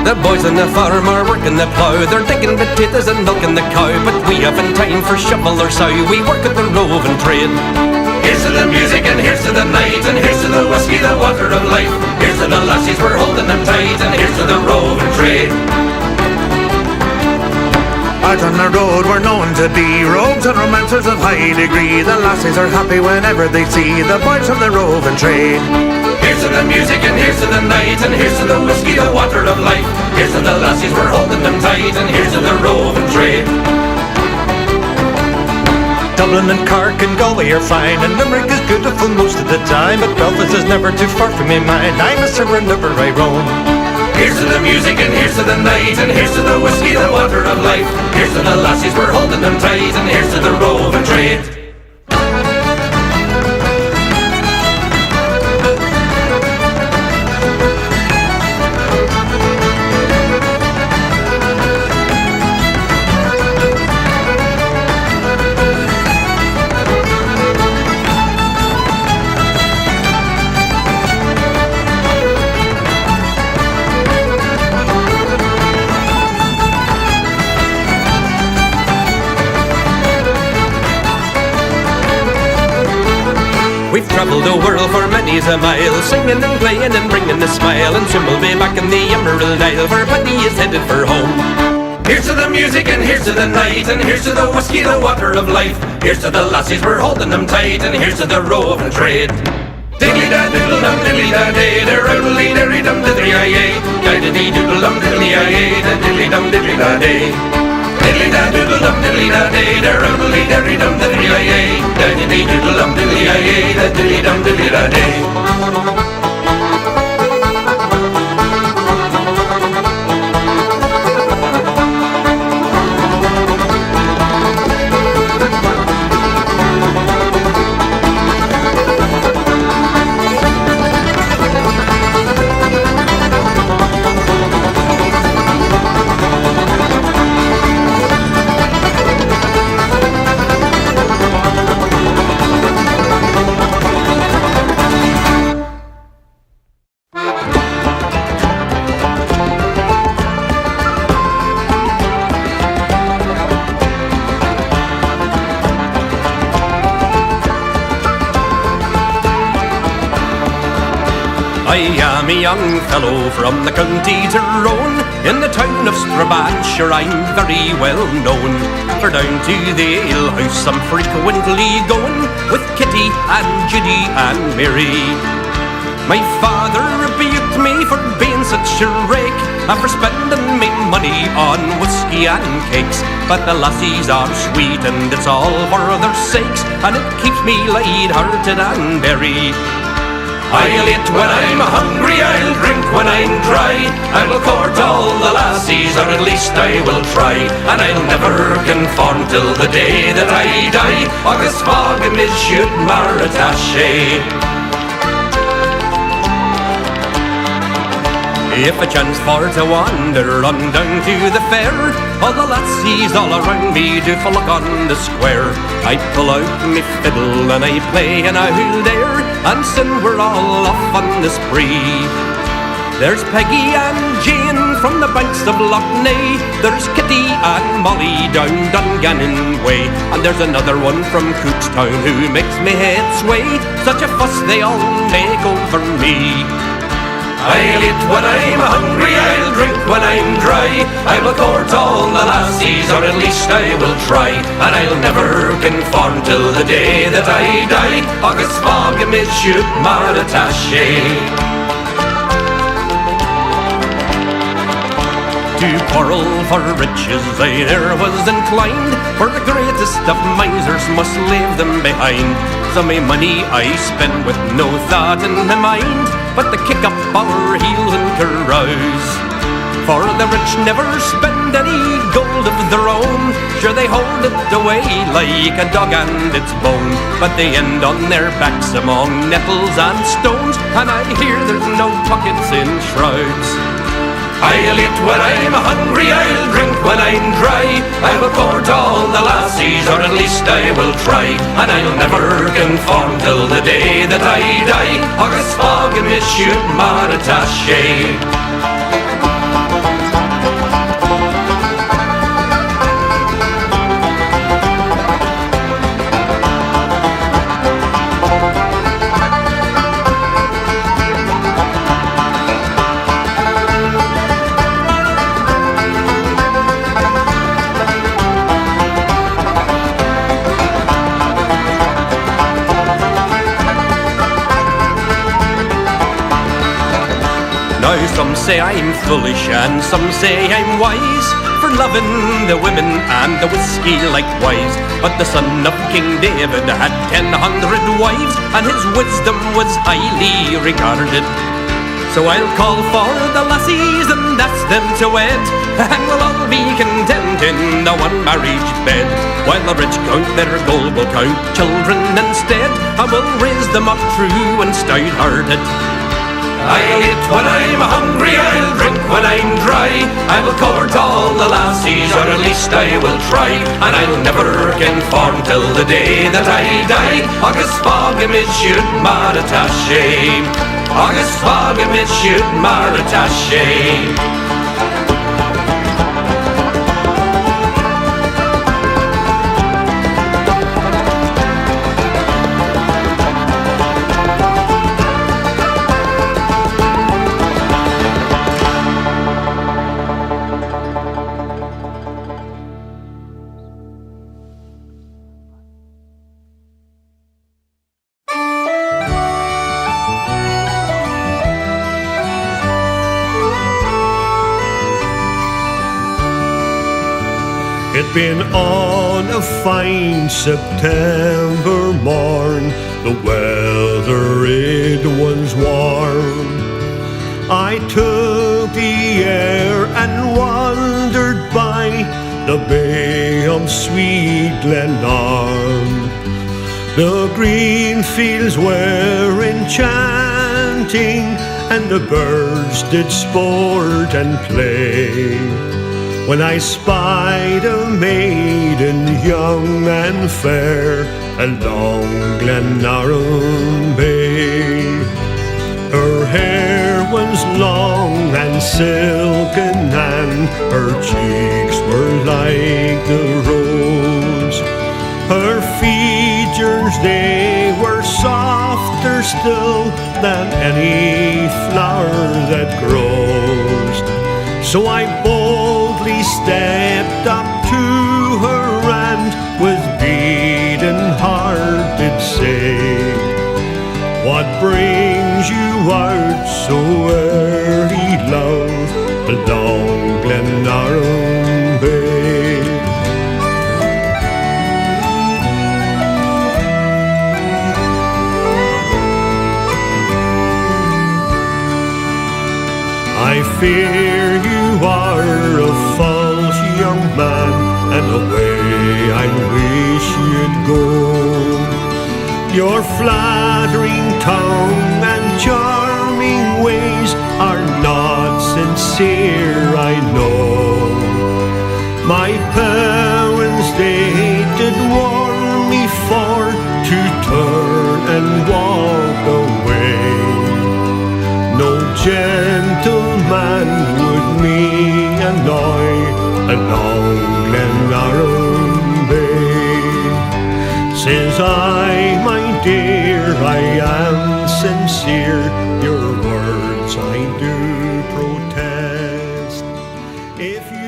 The boys on the farm are working the plough, they're digging potatoes and milking the cow, but we haven't time for shovel or sow, we work at the roving trade. Here's to the music and here's to the night, and here's to the whiskey, the water of life. Here's to the lassies, we're holding them tight, and here's to the roving trade. Out on the road we're known to be rogues and romancers of high degree. The lassies are happy whenever they see the boys from the roving trade. Here's to the music and here's to the night, and here's to the whiskey, the water of life. Here's to the lassies, we're holding them tight, and here's to the roving trade. Dublin and Cork and Galway are fine, and Limerick is beautiful most of the time, but Belfast is never too far from my mind. I'm a sir whenever I roam. Here's to the music and here's to the night, and here's to the whiskey, the water of life. Here's to the lassies, we're holding them tight, and here's to the roving trade. We've travelled the world for many's a mile, singing and playing and bringing a smile, and soon we'll be back in the Emerald Isle, for Paddy is headed for home. Here's to the music and here's to the night, and here's to the whiskey, the water of life. Here's to the lassies, we're holding them tight, and here's to the roving trade. Diddly-da-diddle-dum, diddly-da-day, da-roodly-derry-dum, diddly-ay-ay, da-diddly-doodle-dum, diddly-ay-ay, da-diddly-dum, diddly-da-day. Diddly-da-doodle-dum, diddly-da-day, da-roodly-derry-dum, diddly-ay-ay, da-diddly-doodle-dum, diddly-ay-ay, da-diddly-dum, diddly-da-day. I am a young fellow from the county Tyrone, in the town of Strabane, sure I'm very well known. For down to the alehouse I'm frequently going, with Kitty and Judy and Mary. My father rebuked me for being such a rake, and for spending me money on whiskey and cakes. But the lassies are sweet and it's all for their sakes, and it keeps me light-hearted and merry. I'll eat when I'm hungry, I'll drink when I'm dry, I will court all the lassies, or at least I will try, and I'll never conform till the day that I die. Agus fágam is siúd mar atá sé. If a chance for to wander on down to the fair, all the lassies all around me do frolic on the square. I pull out me fiddle and I play and I wheel there, and soon we're all off on the spree. There's Peggy and Jane from the banks of Loch Ness, there's Kitty and Molly down Dungannon way, and there's another one from Cookstown who makes me head sway. Such a fuss they all make over me. I'll eat when I'm hungry, I'll drink when I'm dry, I will court all the lassies, or at least I will try, and I'll never conform till the day that I die. Agus fágam is siúd mar atá sé. To quarrel for riches I ne'er was inclined, for the greatest of misers must leave them behind. So my money I spend with no thought in my mind, but to kick up our heels and carouse. For the rich never spend any gold of their own, sure they hold it away like a dog and its bone, but they end on their backs among nettles and stones, and I hear there's no pockets in shrouds. I'll eat when I'm hungry, I'll drink when I'm dry, I will court all the lassies, or at least I will try, and I'll never conform till the day that I die. Agus fágam is siúd mar atá sé. Now some say I'm foolish and some say I'm wise, for loving the women and the whiskey likewise. But the son of King David had 100 wives, and his wisdom was highly regarded. So I'll call for the lassies and ask them to wed, and we'll all be content in the one marriage bed. While the rich count their gold, we'll count children instead, and we'll raise them up true and stout-hearted. I'll eat when I'm hungry, I'll drink when I'm dry, I will court all the lassies, or at least I will try. And I'll never conform till the day that I die. Agus fágam it should maratash, agus fágam it should maratash. It'd been on a fine September morn, the weather it was warm. I took the air and wandered by the bay of sweet Glenarm. The green fields were enchanting, and the birds did sport and play, when I spied a maiden young and fair along Glenarm Bay. Her hair was long and silken, and her cheeks were like the rose. Her features, they were softer still than any flower that grows. So I boldly stepped up to her, and with beating heart did say, "What brings you out so early, love, along Glenarm Bay?" I fear you are a false young man, and away I wish you'd go. Your flattering tongue and charming ways are not sincere, I know. My parents, they did warn me for to turn and walk away. No gentleman would me annoy along Glenarm Bay. Says I, my dear, I am sincere, your words I do protest. If you